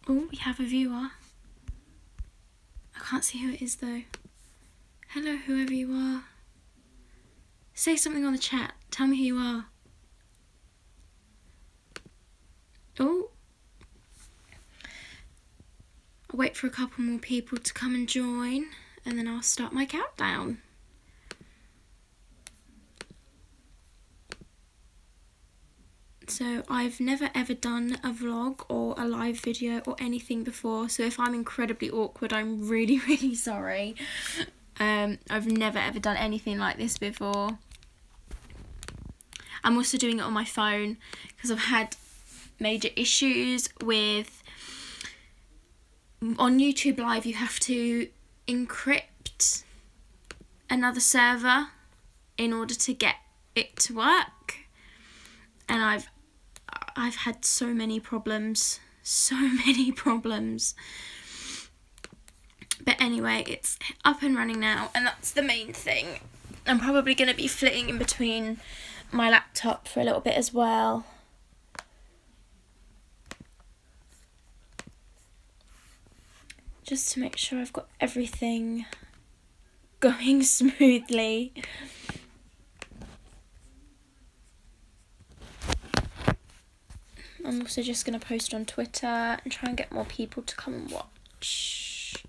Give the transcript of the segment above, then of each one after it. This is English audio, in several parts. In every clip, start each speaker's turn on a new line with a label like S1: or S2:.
S1: Oh, we have a viewer. I can't see who it is though. Hello, whoever you are. Say something on the chat. Tell me who you are. Oh. I'll wait for a couple more people to come and join, and then I'll start my countdown. So I've never ever done a vlog or a live video or anything before, so if I'm incredibly awkward, I'm really, really sorry. I've never ever done anything like this before. I'm also doing it on my phone because I've had major issues with... On YouTube Live, you have to encrypt another server in order to get it to work. And I've had so many problems. But anyway, it's up and running now, and that's the main thing. I'm probably going to be flitting in between my laptop for a little bit as well. Just to make sure I've got everything going smoothly. I'm also just going to post on Twitter and try and get more people to come and watch.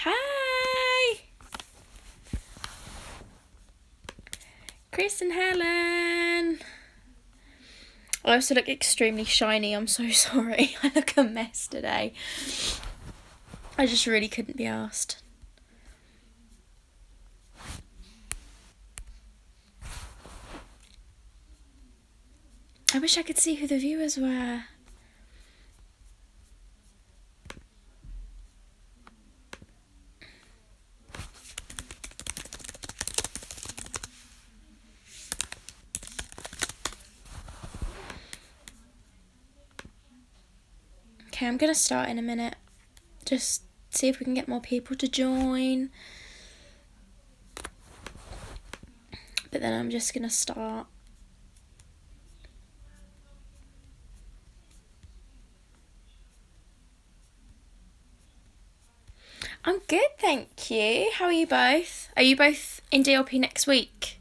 S1: Hi! Chris and Helen! I also look extremely shiny, I'm so sorry. I look a mess today. I just really couldn't be arsed. I wish I could see who the viewers were. Okay, I'm going to start in a minute. Just see if we can get more people to join. But then I'm just going to start. I'm good, thank you. How are you both? Are you both in DLP next week?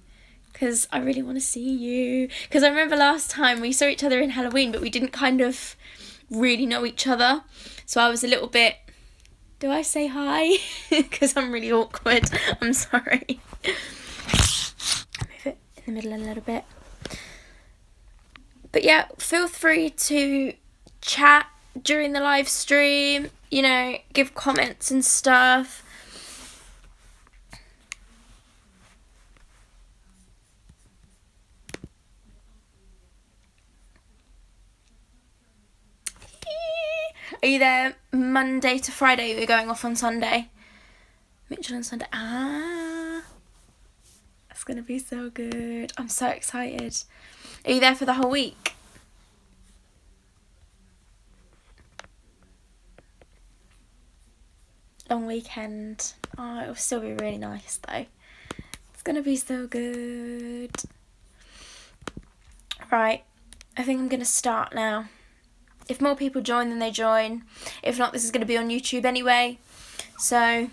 S1: Because I really want to see you. Because I remember last time we saw each other in Halloween, but we didn't kind of really know each other. So I was a little bit... Do I say hi? Because I'm really awkward. I'm sorry. Move it in the middle a little bit. But yeah, feel free to chat during the live stream. You know, give comments and stuff. Are you there Monday to Friday? You're going off on Sunday? Mitchell on Sunday. Ah, that's going to be so good. I'm so excited. Are you there for the whole week? Long weekend. Oh, it'll still be really nice though. It's going to be so good. Right, I think I'm going to start now. If more people join, then they join. If not, this is going to be on YouTube anyway. So,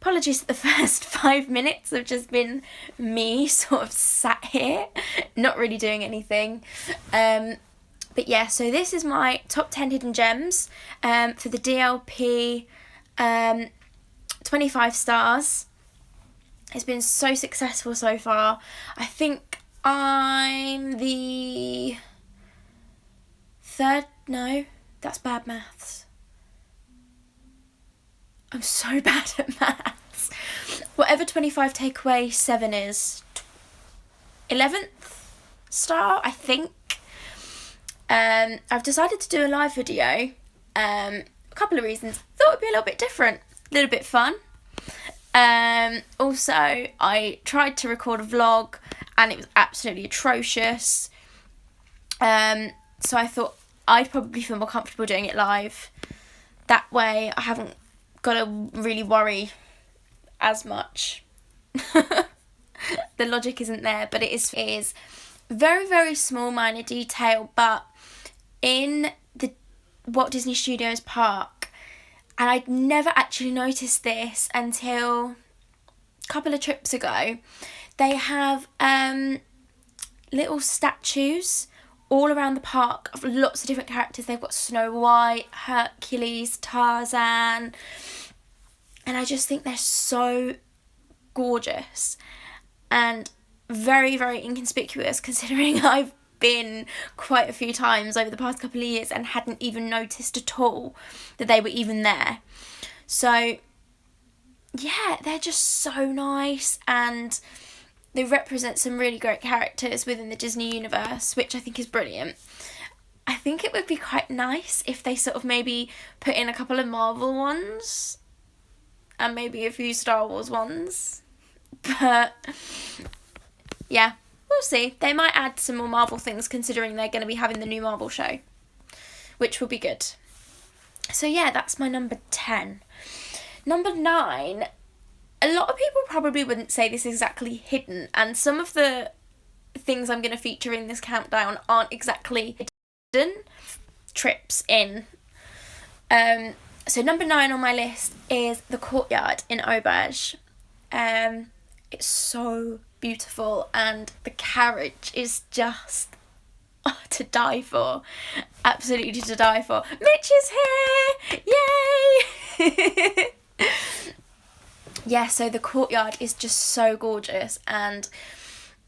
S1: apologies that the first 5 minutes have just been me sort of sat here, not really doing anything. But yeah, so this is my top 10 hidden gems for the DLP 25 stars. It's been so successful so far. I think I'm the... third? No, that's bad maths. I'm so bad at maths. Whatever 25 take away 7 is. 11th star, I think. I've decided to do a live video. A couple of reasons. Thought it'd be a little bit different. A little bit fun. Also, I tried to record a vlog and it was absolutely atrocious. So I thought I'd probably feel more comfortable doing it live. That way I haven't got to really worry as much. The logic isn't there, but it is very, very small minor detail, but in the Walt Disney Studios park, and I'd never actually noticed this until a couple of trips ago, they have little statues all around the park of lots of different characters. They've got Snow White, Hercules, Tarzan, and I just think they're so gorgeous and very, very inconspicuous, considering I've been quite a few times over the past couple of years and hadn't even noticed at all that they were even there. So yeah, they're just so nice, and they represent some really great characters within the Disney universe, which I think is brilliant. I think it would be quite nice if they sort of maybe put in a couple of Marvel ones and maybe a few Star Wars ones. But yeah, we'll see. They might add some more Marvel things, considering they're going to be having the new Marvel show, which will be good. So yeah, that's my number 10. Number 9, a lot of people probably wouldn't say this is exactly hidden, and some of the things I'm going to feature in this countdown aren't exactly hidden. Trips in. So number 9 on my list is the courtyard in Auberge. It's so beautiful, and the carriage is just to die for. Absolutely to die for. Mitch is here! Yay! Yeah, so the courtyard is just so gorgeous, and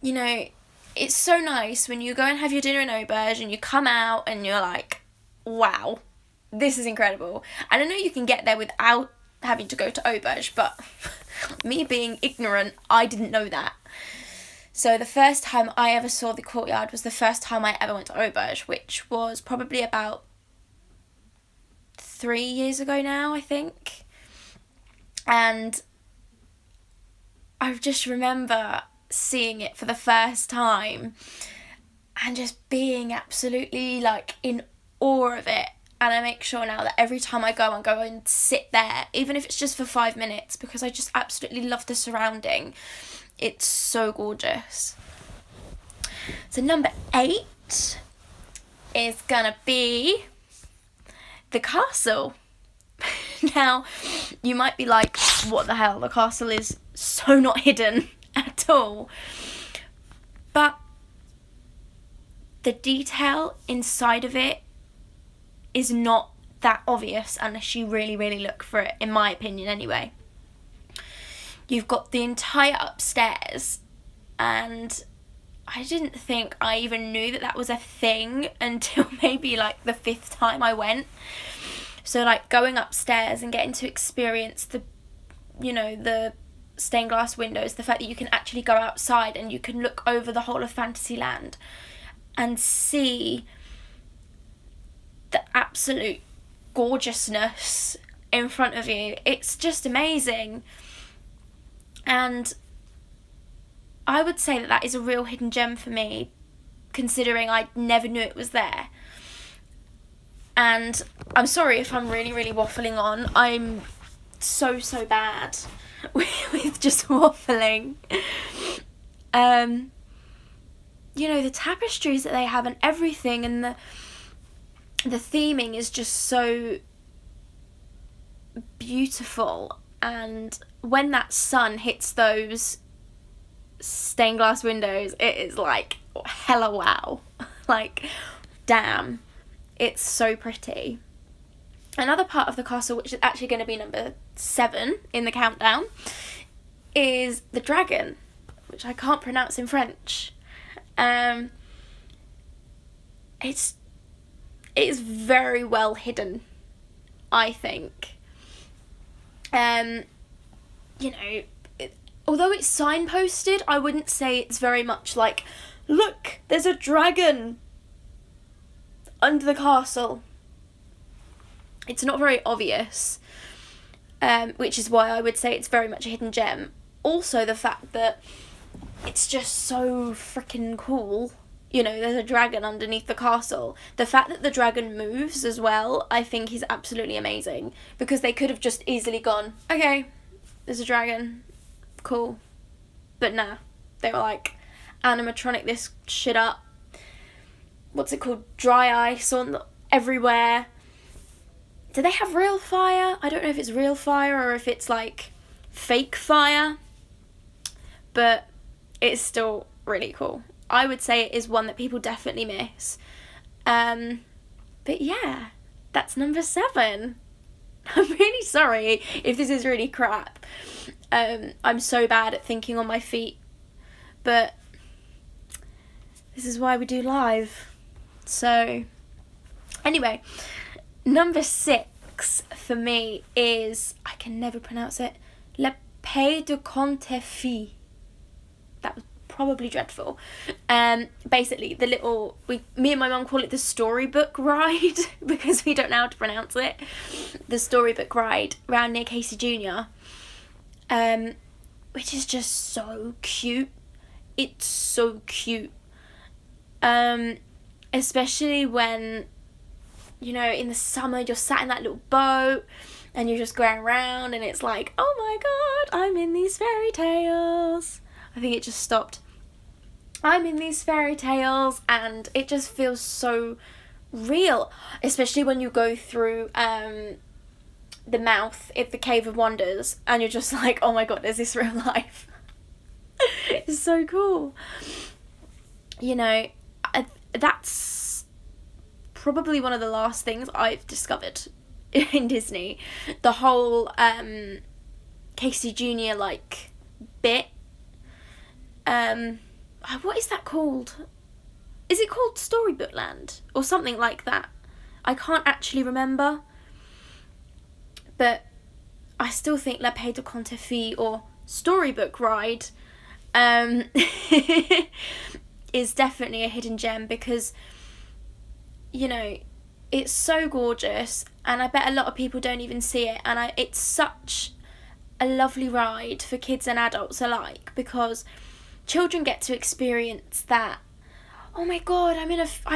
S1: you know, it's so nice when you go and have your dinner in Auberge and you come out and you're like, wow, this is incredible. And I know you can get there without having to go to Auberge, but me being ignorant, I didn't know that. So the first time I ever saw the courtyard was the first time I ever went to Auberge, which was probably about 3 years ago now, I think. And I just remember seeing it for the first time and just being absolutely like in awe of it. And I make sure now that every time I go and sit there, even if it's just for 5 minutes, because I just absolutely love the surrounding. It's so gorgeous. So number 8 is gonna be the castle. Now, you might be like, what the hell? The castle is so not hidden at all. But the detail inside of it is not that obvious unless you really, really look for it, in my opinion anyway. You've got the entire upstairs, and I didn't think I even knew that was a thing until maybe like the 5th time I went. So like going upstairs and getting to experience the stained glass windows, the fact that you can actually go outside and you can look over the whole of Fantasyland and see the absolute gorgeousness in front of you. It's just amazing. And I would say that is a real hidden gem for me, considering I never knew it was there. And I'm sorry if I'm really, really waffling on. I'm so bad with just waffling. The tapestries that they have and everything, and the theming is just so beautiful. And when that sun hits those stained glass windows, it is like hella wow. Like, damn. It's so pretty. Another part of the castle, which is actually going to be number 7 in the countdown, is the dragon, which I can't pronounce in French. It's very well hidden, I think. Although it's signposted, I wouldn't say it's very much like, look, there's a dragon under the castle. It's not very obvious, which is why I would say it's very much a hidden gem. Also, the fact that it's just so freaking cool you know, there's a dragon underneath the castle. The fact that the dragon moves as well, I think is absolutely amazing. Because they could have just easily gone, okay, there's a dragon, cool. But nah, they were like, animatronic this shit up. What's it called? Dry ice on everywhere. Do they have real fire? I don't know if it's real fire or if it's like fake fire. But it's still really cool. I would say it is one that people definitely miss. But yeah, that's number 7. I'm really sorry if this is really crap. I'm so bad at thinking on my feet. But this is why we do live. So, anyway, number 6 for me is, I can never pronounce it, Le Pays de Conte Fille. That was probably dreadful. Basically, the little, me and my mum call it the storybook ride because we don't know how to pronounce it. The storybook ride round near Casey Jr. Which is just so cute. It's so cute. Especially when, you know, in the summer you're sat in that little boat and you're just going around and it's like, oh my god, I'm in these fairy tales. I think it just stopped. I'm in these fairy tales, and it just feels so real, especially when you go through the mouth of the Cave of Wonders and you're just like, oh my god, is this real life? It's so cool. You know, that's probably one of the last things I've discovered in Disney. The whole Casey Jr. like bit. What is that called? Is it called Storybook Land or something like that? I can't actually remember. But I still think Le Pays de Conte Fille or Storybook Ride is definitely a hidden gem because, you know, it's so gorgeous and I bet a lot of people don't even see it, and it's such a lovely ride for kids and adults alike because children get to experience that. Oh my god, I'm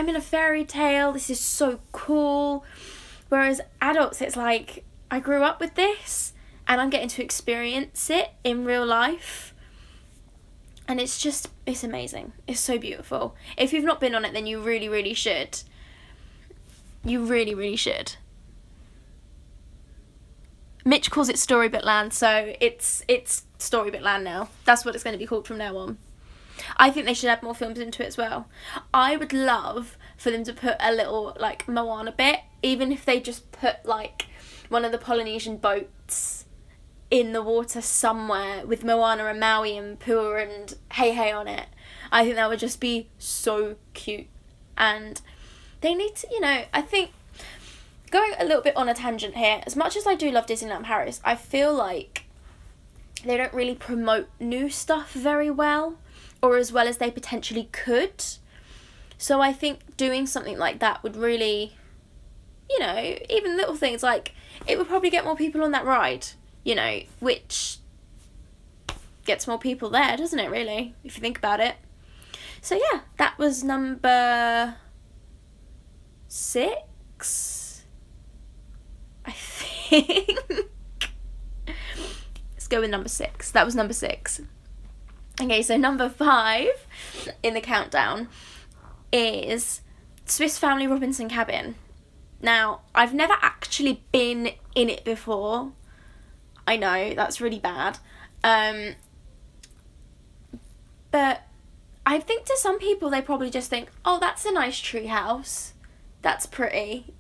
S1: in a fairy tale. This is so cool. Whereas adults, it's like, I grew up with this and I'm getting to experience it in real life. And it's amazing. It's so beautiful. If you've not been on it, then you really, really should. You really, really should. Mitch calls it Storybook Land, so it's Storybook Land now. That's what it's going to be called from now on. I think they should add more films into it as well. I would love for them to put a little, like, Moana bit, even if they just put, like, one of the Polynesian boats in the water somewhere with Moana and Maui and Pua and Hey on it. I think that would just be so cute. And they need to, you know, I think, going a little bit on a tangent here, as much as I do love Disneyland Paris, I feel like they don't really promote new stuff very well, or as well as they potentially could. So I think doing something like that would really, you know, even little things like, it would probably get more people on that ride, you know, which gets more people there, doesn't it, really, if you think about it. So yeah, that was number 6, I think. Let's go with number 6. That was number 6. Okay, so number 5 in the countdown is Swiss Family Robinson Cabin. Now, I've never actually been in it before. I know, that's really bad. But I think to some people, they probably just think, oh, that's a nice tree house. That's pretty.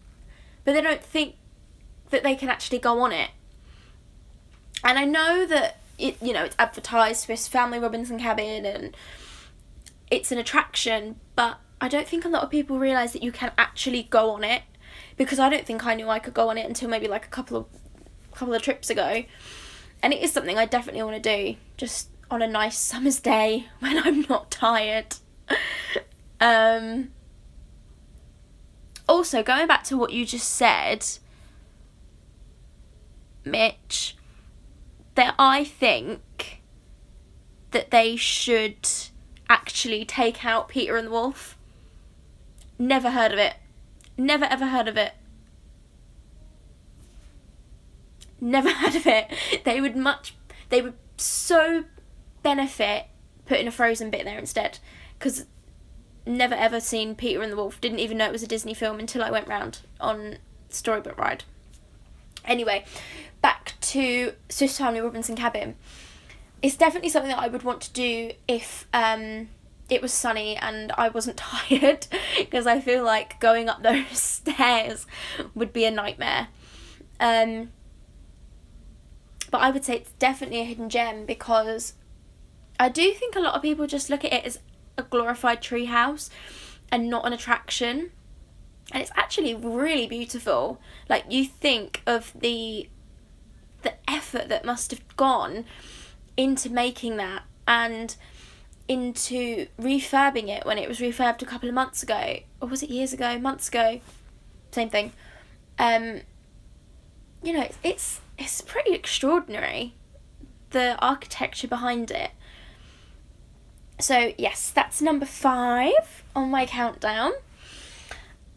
S1: But they don't think that they can actually go on it. And I know that it, you know, it's advertised Swiss Family Robinson Cabin and it's an attraction, but I don't think a lot of people realise that you can actually go on it, because I don't think I knew I could go on it until maybe like a couple of trips ago. And it is something I definitely want to do, just on a nice summer's day when I'm not tired. Also, going back to what you just said, Mitch, that I think that they should actually take out Peter and the Wolf. Never heard of it. Never ever heard of it. Never heard of it. They would so benefit putting a Frozen bit there instead, because never ever seen Peter and the Wolf. Didn't even know it was a Disney film until I went round on Storybook Ride. Anyway, back to Swiss Family Robinson Cabin. It's definitely something that I would want to do if it was sunny and I wasn't tired, because I feel like going up those stairs would be a nightmare. But I would say it's definitely a hidden gem, because I do think a lot of people just look at it as a glorified treehouse and not an attraction. And it's actually really beautiful. Like, you think of the effort that must have gone into making that, and into refurbing it when it was refurbed a couple of months ago. Or was it years ago? Months ago? Same thing. You know, it's pretty extraordinary, the architecture behind it. So yes, that's number 5 on my countdown.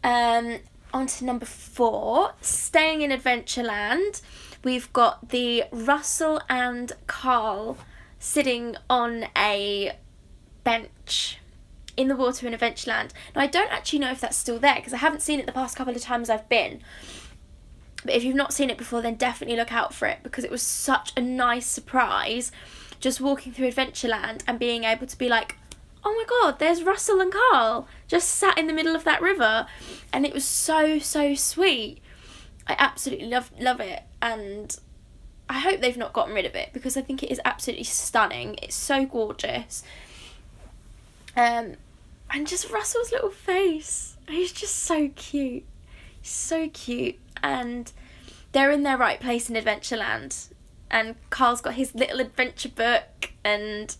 S1: On to number 4, staying in Adventureland. We've got the Russell and Carl sitting on a bench in the water in Adventureland. Now, I don't actually know if that's still there, because I haven't seen it the past couple of times I've been. But if you've not seen it before, then definitely look out for it, because it was such a nice surprise just walking through Adventureland and being able to be like, oh my god, there's Russell and Carl just sat in the middle of that river. And it was so, so sweet. I absolutely love it, and I hope they've not gotten rid of it, because I think it is absolutely stunning. It's so gorgeous. And just Russell's little face, he's just so cute. So cute. And they're in their right place in Adventureland, and Carl's got his little adventure book, and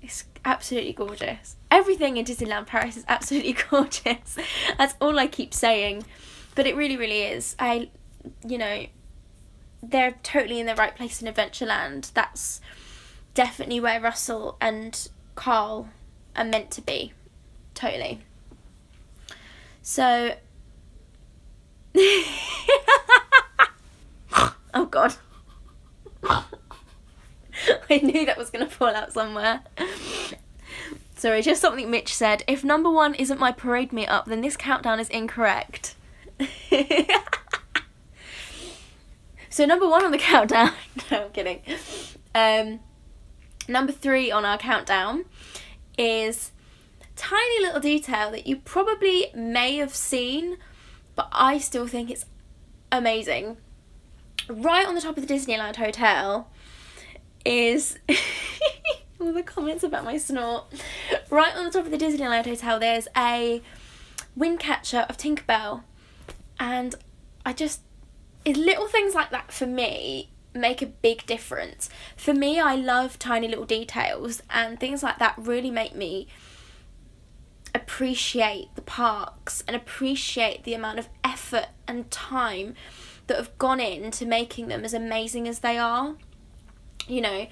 S1: it's absolutely gorgeous. Everything in Disneyland Paris is absolutely gorgeous. That's all I keep saying, but it really, really is. They're totally in the right place in Adventureland. That's definitely where Russell and Carl are meant to be. Totally. So oh god. I knew that was going to fall out somewhere. Sorry, just something Mitch said. If number 1 isn't my parade meet-up, then this countdown is incorrect. So number 1 on the countdown. No, I'm kidding. Number 3 on our countdown is tiny little detail that you probably may have seen, but I still think it's amazing. Right on the top of the Disneyland Hotel is all the comments about my snort. Right on the top of the Disneyland Hotel, there's a wind catcher of Tinkerbell, and little things like that for me make a big difference. For me, I love tiny little details, and things like that really make me appreciate the parks and appreciate the amount of effort and time that have gone into making them as amazing as they are. You know,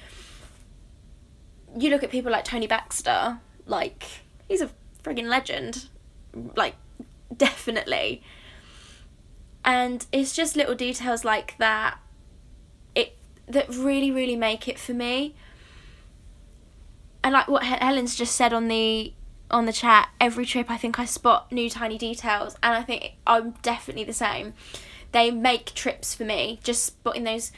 S1: you look at people like Tony Baxter, like, he's a friggin' legend, like, definitely. And it's just little details like that that really, really make it for me. And like what Helen's just said on the chat, every trip I think I spot new tiny details, and I think I'm definitely the same. They make trips for me, just spotting those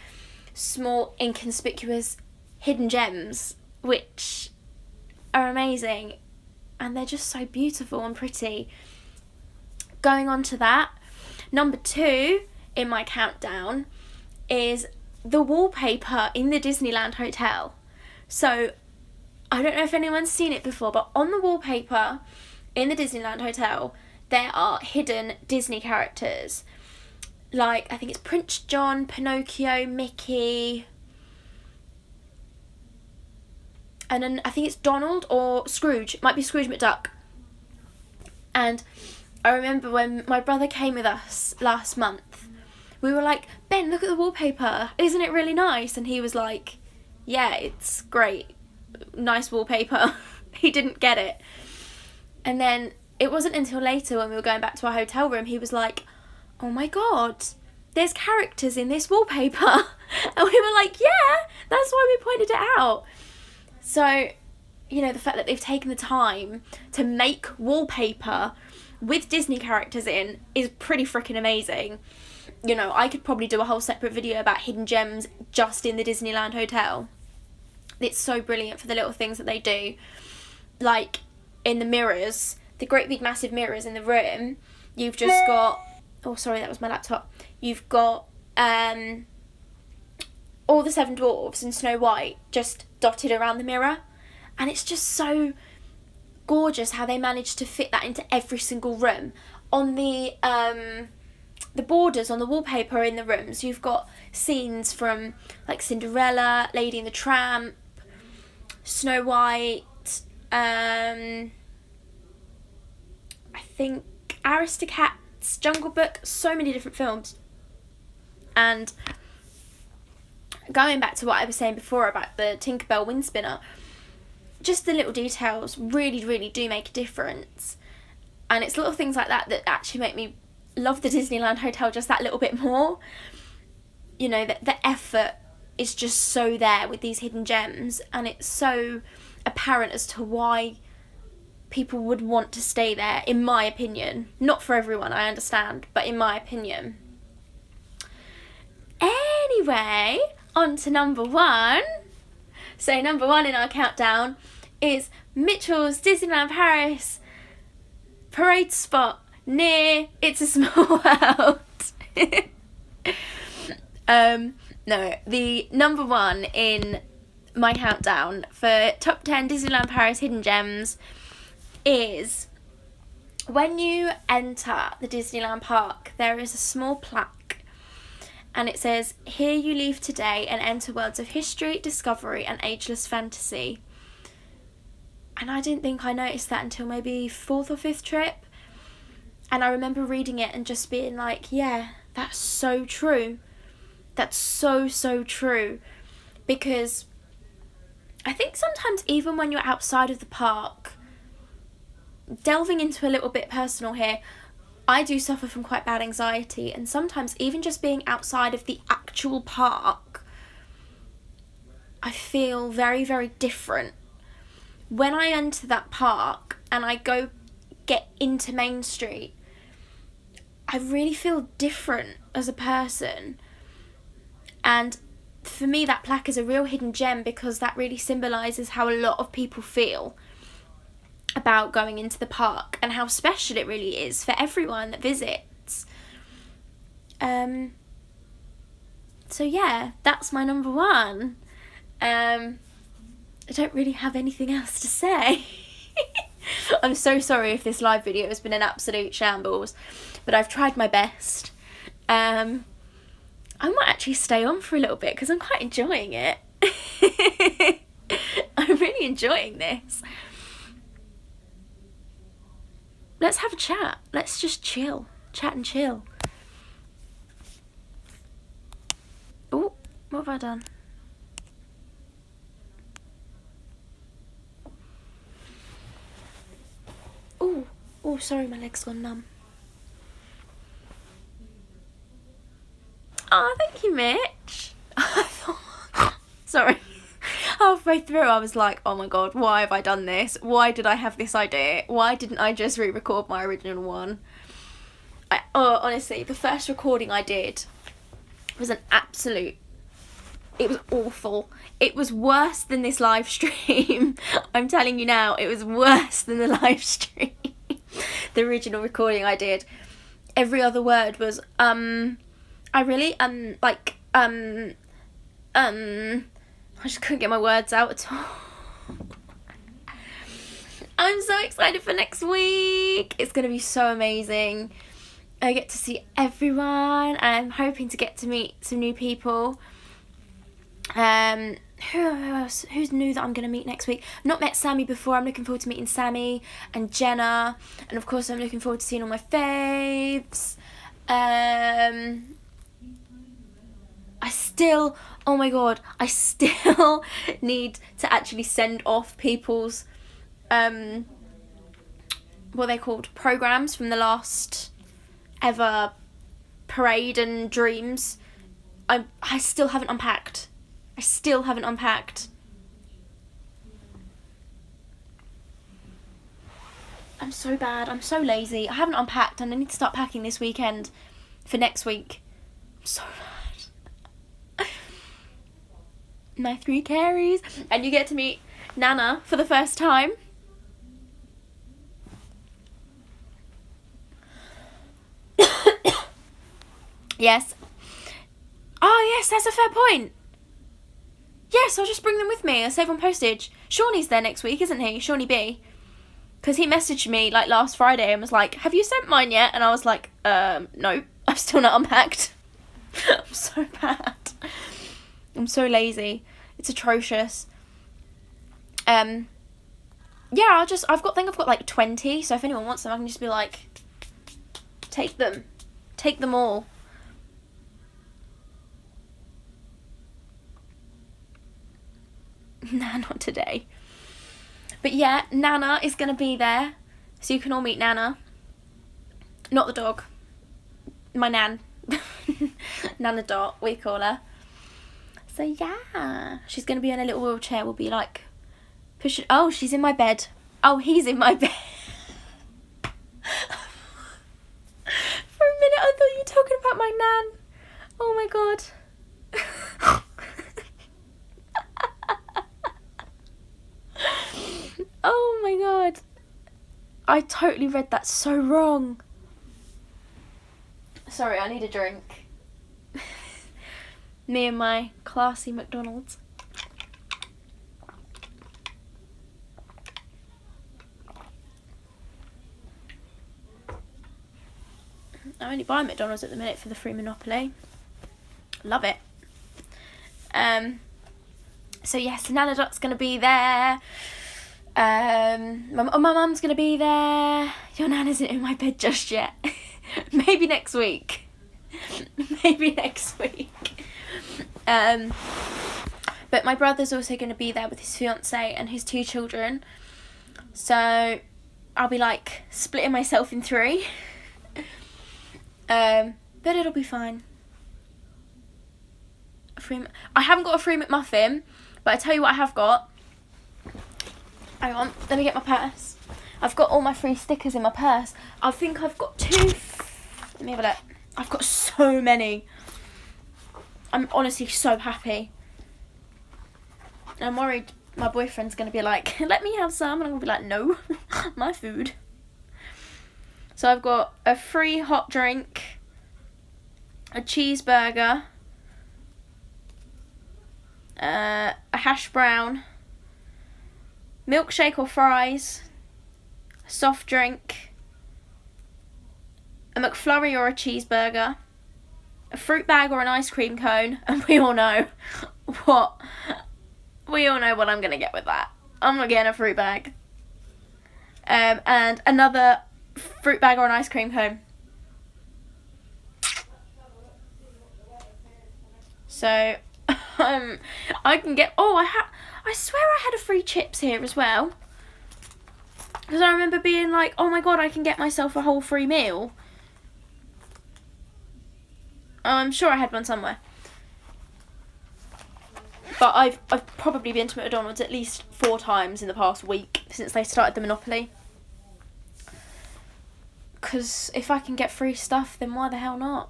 S1: small, inconspicuous, hidden gems, which are amazing, and they're just so beautiful and pretty. Going on to that, number 2 in my countdown is the wallpaper in the Disneyland Hotel. So I don't know if anyone's seen it before, but on the wallpaper in the Disneyland Hotel, there are hidden Disney characters. Like, I think it's Prince John, Pinocchio, Mickey, and then I think it's Donald or Scrooge. It might be Scrooge McDuck. And I remember when my brother came with us last month, we were like, Ben, look at the wallpaper. Isn't it really nice? And he was like, yeah, it's great. Nice wallpaper. He didn't get it. And then it wasn't until later when we were going back to our hotel room, he was like, oh my God, there's characters in this wallpaper. And we were like, yeah, that's why we pointed it out. So, you know, the fact that they've taken the time to make wallpaper with Disney characters in is pretty freaking amazing. You know, I could probably do a whole separate video about hidden gems just in the Disneyland Hotel. It's so brilliant for the little things that they do. Like, in the mirrors, the great big massive mirrors in the room, you've just got... Oh, sorry, that was my laptop. You've got all the 7 dwarves and Snow White just dotted around the mirror. And it's just so gorgeous how they managed to fit that into every single room. On the borders on the wallpaper in the rooms, you've got scenes from like Cinderella, Lady and the Tramp, Snow White, I think Aristocats, Jungle Book, so many different films. And going back to what I was saying before about the Tinkerbell wind spinner, just the little details really, really do make a difference. And it's little things like that that actually make me love the Disneyland Hotel just that little bit more. You know, the effort is just so there with these hidden gems, and it's so apparent as to why people would want to stay there, in my opinion. Not for everyone, I understand, but in my opinion. Anyway, on to number 1. So number 1 in our countdown is Mitchell's Disneyland Paris parade spot near It's a Small World. No, the number 1 in my countdown for top 10 Disneyland Paris hidden gems is when you enter the Disneyland park, there is a small plaque and it says, "Here you leave today and enter worlds of history, discovery and ageless fantasy." And I didn't think I noticed that until maybe 4th or 5th trip. And I remember reading it and just being like, yeah, that's so true. That's so, so true. Because I think sometimes even when you're outside of the park, delving into a little bit personal here, I do suffer from quite bad anxiety. And sometimes even just being outside of the actual park, I feel very, very different. When I enter that park and I go get into Main Street, I really feel different as a person. And for me, that plaque is a real hidden gem because that really symbolises how a lot of people feel about going into the park and how special it really is for everyone that visits. So yeah, that's my number 1. I don't really have anything else to say. I'm so sorry if this live video has been an absolute shambles, but I've tried my best. I might actually stay on for a little bit because I'm quite enjoying it. I'm really enjoying this. Let's have a chat. Let's just chill. Chat and chill. Oh, what have I done? Oh, sorry, my leg's gone numb. Oh, thank you, Mitch. Sorry. Halfway through, I was like, oh my God, why have I done this? Why did I have this idea? Why didn't I just re-record my original one? Honestly, the first recording I did was an absolute... It was awful. It was worse than this live stream. I'm telling you now, it was worse than the live stream. The original recording I did. Every other word was, I just couldn't get my words out at all. I'm so excited for next week. It's going to be so amazing. I get to see everyone. I'm hoping to get to meet some new people. Who else? Who's new that I'm going to meet next week? I've not met Sammy before. I'm looking forward to meeting Sammy and Jenna. And of course, I'm looking forward to seeing all my faves. Oh my God, I still need to actually send off people's, what what they called, programmes from the last ever parade and dreams. I still haven't unpacked. I'm so bad. I'm so lazy. I haven't unpacked and I need to start packing this weekend for next week. I'm so bad. My 3 carries. And you get to meet Nana for the first time. Yes. Oh, yes, that's a fair point. Yes, I'll just bring them with me. I'll save on postage. Shawnee's there next week, isn't he? Shawnee B. Because he messaged me, like, last Friday and was like, have you sent mine yet? And I was like, no, I'm still not unpacked. I'm so bad. I'm so lazy. It's atrocious. Yeah, I think I've got like 20, so if anyone wants them, I can just be like, take them. Take them all. Nah, not today. But yeah, Nana is going to be there. So you can all meet Nana. Not the dog. My nan. Nana Dot, we call her. So yeah. She's going to be in a little wheelchair. We'll be like, pushing. Oh, she's in my bed. Oh, he's in my bed. For a minute I thought you were talking about my nan. Oh my god. Oh my god. I totally read that so wrong. Sorry, I need a drink. Me and my classy McDonald's. I only buy McDonald's at the minute for the free Monopoly. Love it. So yes, Nana Dot's going to be there. My mum's going to be there. Your nan isn't in my bed just yet. Maybe next week. But my brother's also going to be there with his fiance and his 2 children. So I'll be like splitting myself in 3. But it'll be fine. I haven't got a free McMuffin, but I tell you what I have got. Hang on, let me get my purse. I've got all my free stickers in my purse. I think I've got 2. Let me have a look. I've got so many. I'm honestly so happy. I'm worried my boyfriend's going to be like, let me have some. And I'm going to be like, no, my food. So I've got a free hot drink, a cheeseburger, a hash brown, milkshake or fries, a soft drink, a McFlurry or a cheeseburger, a fruit bag or an ice cream cone, and we all know what I'm going to get with that. I'm not getting a fruit bag. And another fruit bag or an ice cream cone. So I can get. Oh, I swear I had a free chips here as well. Because I remember being like, oh my god, I can get myself a whole free meal. I'm sure I had one somewhere. But I've probably been to McDonald's at least 4 times in the past week since they started the Monopoly. Because if I can get free stuff, then why the hell not?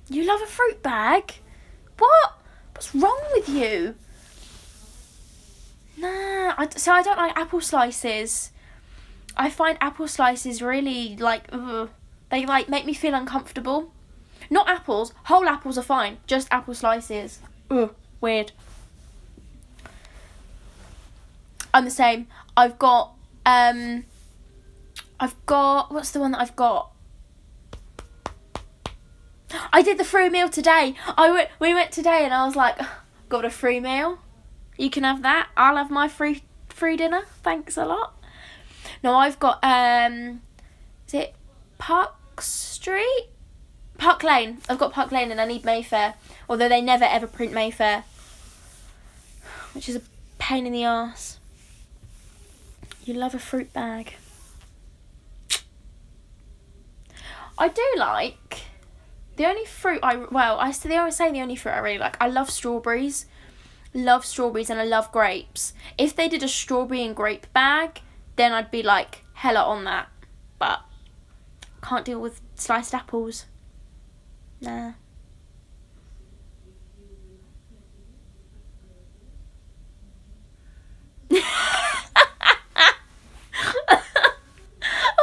S1: You love a fruit bag? What? What's wrong with you? Nah, I don't like apple slices. I find apple slices really, like, ugh. They, like, make me feel uncomfortable. Not apples. Whole apples are fine. Just apple slices. Ugh, weird. I'm the same. I've got, what's the one that I've got? I did the free meal today. We went today and I was like, got a free meal. You can have that. I'll have my free dinner. Thanks a lot. No, I've got, is it Park Street? Park Lane. I've got Park Lane and I need Mayfair. Although they never ever print Mayfair. Which is a pain in the arse. You love a fruit bag. I do like the only fruit I always say the only fruit I really like. I love strawberries. Love strawberries and I love grapes. If they did a strawberry and grape bag, then I'd be like hella on that. But can't deal with sliced apples. Nah.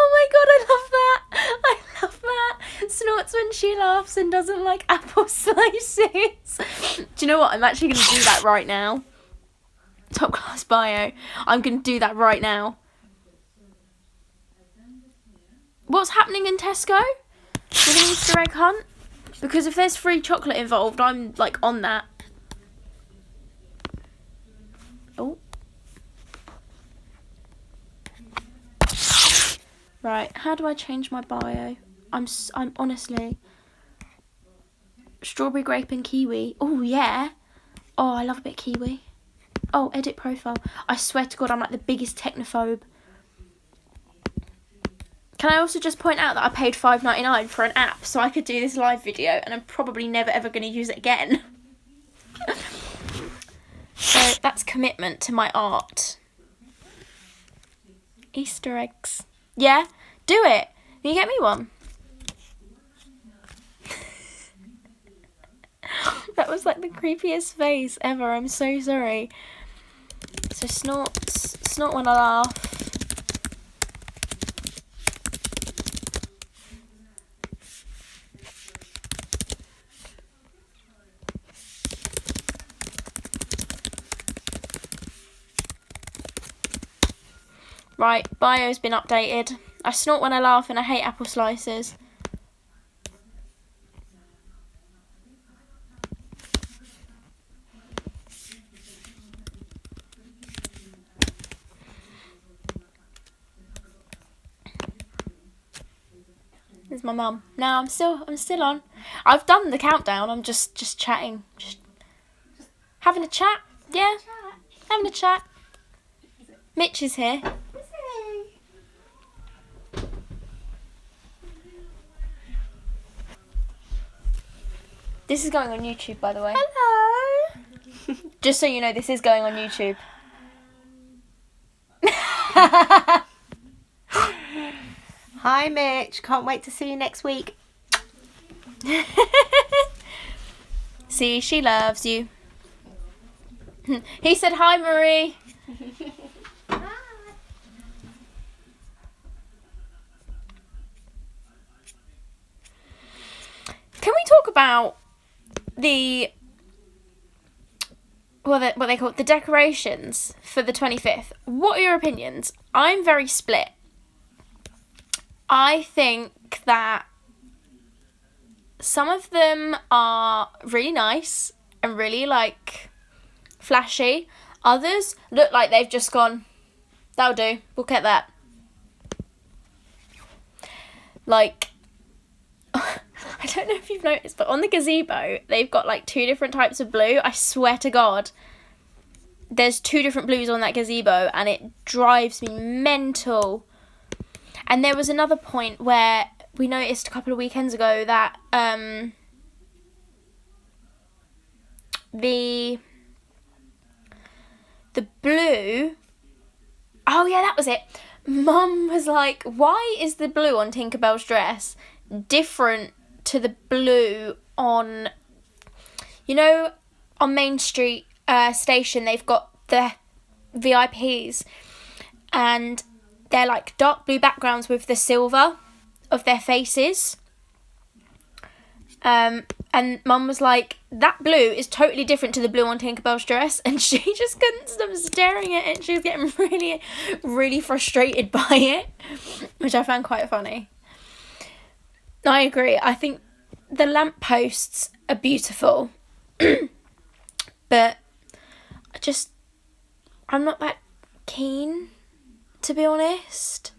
S1: Oh my god, I love that. I love that. Snorts when she laughs and doesn't like apple slices. Do you know what? I'm actually going to do that right now. Top class bio. I'm going to do that right now. What's happening in Tesco with an Easter egg hunt? Because if there's free chocolate involved, I'm like on that. Oh. Right, how do I change my bio? I'm honestly... Strawberry, grape and kiwi. Oh, yeah. Oh, I love a bit of kiwi. Oh, edit profile. I swear to God, I'm like the biggest technophobe. Can I also just point out that I paid $5.99 for an app so I could do this live video, and I'm probably never ever going to use it again. So that's commitment to my art. Easter eggs. Yeah, do it. Can you get me one? That was like the creepiest face ever. I'm so sorry. So snort when I laugh. Right, bio's been updated. I snort when I laugh and I hate apple slices. There's my mum. No, I'm still on. I've done the countdown. I'm just chatting. Just having a chat. Yeah. Having a chat. Mitch is here. This is going on YouTube, by the way.
S2: Hello.
S1: Just so you know, this is going on YouTube.
S2: Hi, Mitch. Can't wait to see you next week.
S1: See, she loves you. He said hi, Marie.
S2: Hi.
S1: Can we talk about what they call the decorations for the 25th? What are your opinions? I'm very split. I think that some of them are really nice and really like flashy. Others look like they've just gone, that'll do, we'll get that. Like, I don't know if you've noticed, but on the gazebo, they've got like 2 different types of blue. I swear to God, there's 2 different blues on that gazebo and it drives me mental. And there was another point where we noticed a couple of weekends ago that the blue... Oh yeah, that was it. Mum was like, why is the blue on Tinkerbell's dress different to the blue on... You know, on Main Street station, they've got the VIPs and they're like dark blue backgrounds with the silver of their faces. And Mum was like, that blue is totally different to the blue on Tinkerbell's dress. And she just couldn't stop staring at it. She was getting really, really frustrated by it, which I found quite funny. I agree. I think the lampposts are beautiful. But I'm not that keen, to be honest.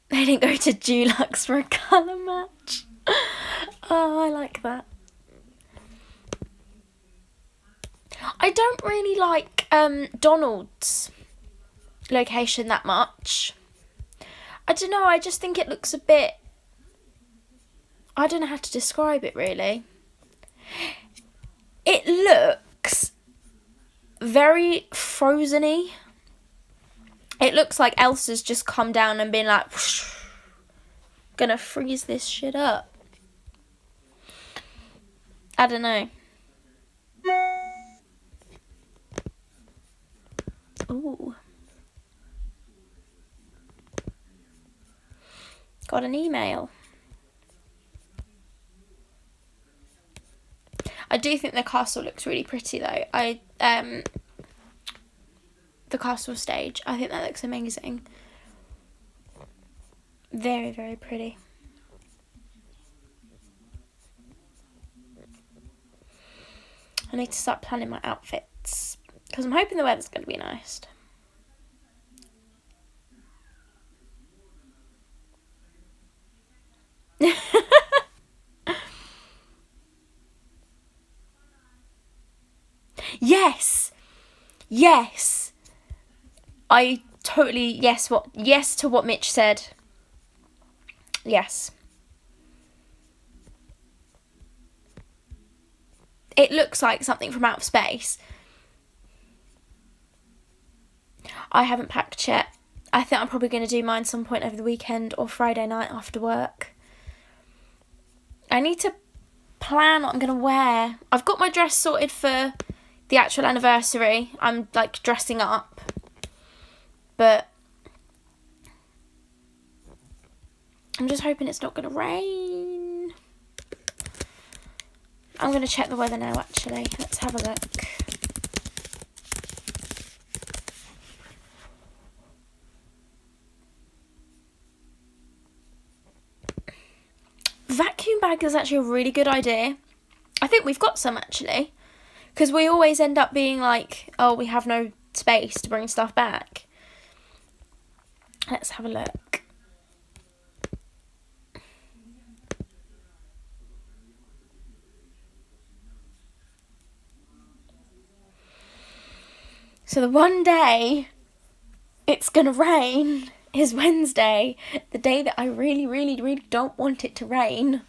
S1: They didn't go to Dulux for a colour match. Oh, I like that. I don't really like Donald's location that much. I don't know, I just think it looks a bit... I don't know how to describe it, really. It looks very Frozen-y. It looks like Elsa's just come down and been like, whoosh, gonna freeze this shit up. I don't know. Ooh. Got an email. I do think the castle looks really pretty though. The castle stage, I think that looks amazing. Very, very pretty. I need to start planning my outfits because I'm hoping the weather's going to be nice. Yes. I totally yes to what Mitch said. Yes. It looks like something from outer space. I haven't packed yet. I think I'm probably going to do mine some point over the weekend or Friday night after work. I need to plan what I'm going to wear. I've got my dress sorted for the actual anniversary. I'm like dressing up. But I'm just hoping it's not going to rain. I'm going to check the weather now actually. Let's have a look. Vacuum bag is actually a really good idea. I think we've got some actually. Because we always end up being like, oh, we have no space to bring stuff back. Let's have a look. So the one day it's going to rain is Wednesday, the day that I really, really, really don't want it to rain.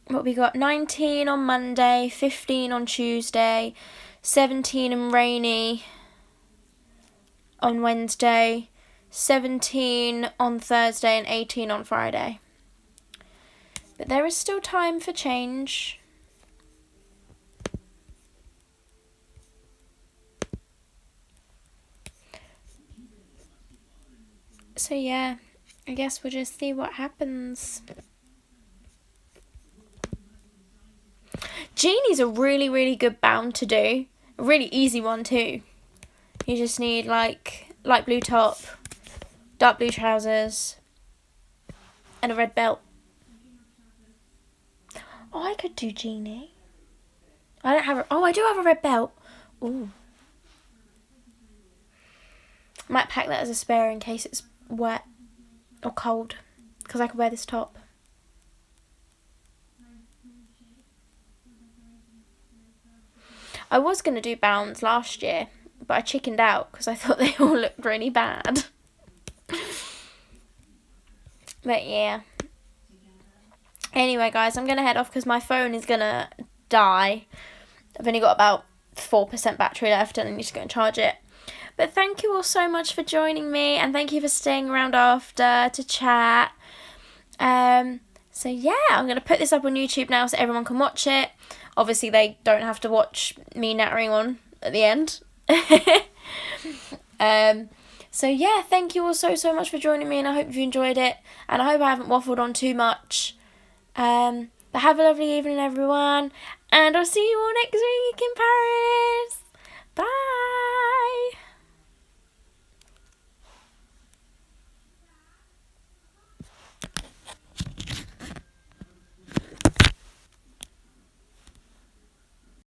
S1: What we got? 19 on Monday, 15 on Tuesday, 17 and rainy on Wednesday, 17 on Thursday and 18 on Friday. But there is still time for change. So yeah, I guess we'll just see what happens. Genie's a really, really good bound to do. A really easy one too. You just need like light blue top, dark blue trousers, and a red belt. Oh, I could do Genie. I don't have a... Oh, I do have a red belt. Ooh. Might pack that as a spare in case it's wet or cold. Because I could wear this top. I was going to do bounds last year, but I chickened out because I thought they all looked really bad. But yeah. Anyway, guys, I'm going to head off because my phone is going to die. I've only got about 4% battery left and I need to go and charge it. But thank you all so much for joining me and thank you for staying around after to chat. So yeah, I'm going to put this up on YouTube now so everyone can watch it. Obviously, they don't have to watch me nattering on at the end. So yeah, thank you all so much for joining me and I hope you enjoyed it. And I hope I haven't waffled on too much. But have a lovely evening, everyone. And I'll see you all next week in Paris. Bye.